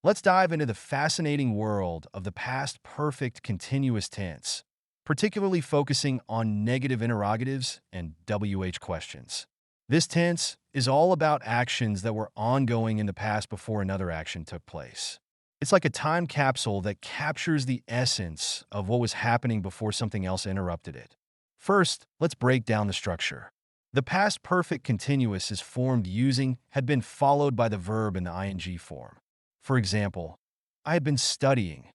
Let's dive into the fascinating world of the past perfect continuous tense, particularly focusing on negative interrogatives and WH questions. This tense is all about actions that were ongoing in the past before another action took place. It's like a time capsule that captures the essence of what was happening before something else interrupted it. First, let's break down the structure. The past perfect continuous is formed using had been followed by the verb in the ing form. For example, I had been studying.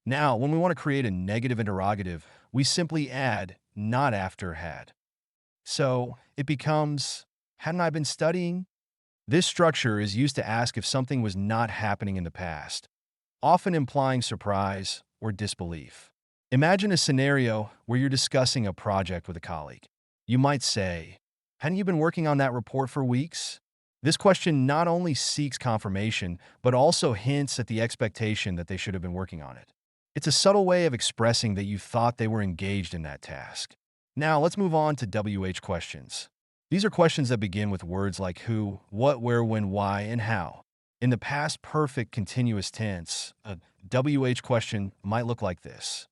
Now, when we want to create a negative interrogative, we simply add not after had. So it becomes, hadn't I been studying? This structure is used to ask if something was not happening in the past, often implying surprise or disbelief. Imagine a scenario where you're discussing a project with a colleague. You might say, hadn't you been working on that report for weeks? This question not only seeks confirmation, but also hints at the expectation that they should have been working on it. It's a subtle way of expressing that you thought they were engaged in that task. Now, let's move on to WH questions. These are questions that begin with words like who, what, where, when, why, and how. In the past perfect continuous tense, a WH question might look like this.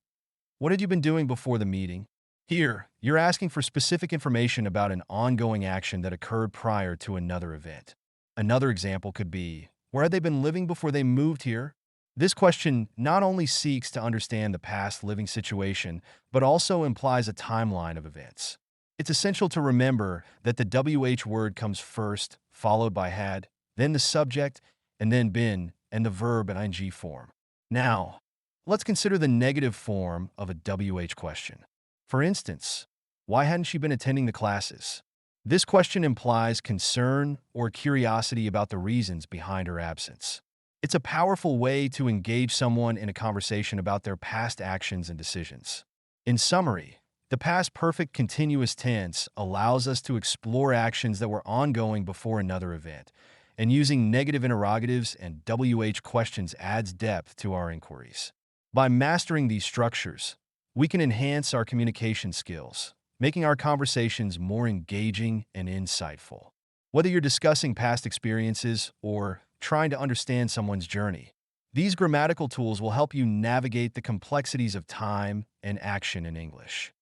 What had you been doing before the meeting? Here, you're asking for specific information about an ongoing action that occurred prior to another event. Another example could be, where had they been living before they moved here? This question not only seeks to understand the past living situation, but also implies a timeline of events. It's essential to remember that the WH word comes first, followed by had, then the subject, and then been, and the verb in ing form. Now, let's consider the negative form of a WH question. For instance, why hadn't she been attending the classes? This question implies concern or curiosity about the reasons behind her absence. It's a powerful way to engage someone in a conversation about their past actions and decisions. In summary, the past perfect continuous tense allows us to explore actions that were ongoing before another event, and using negative interrogatives and WH questions adds depth to our inquiries. By mastering these structures, we can enhance our communication skills, making our conversations more engaging and insightful. Whether you're discussing past experiences or trying to understand someone's journey, these grammatical tools will help you navigate the complexities of time and action in English.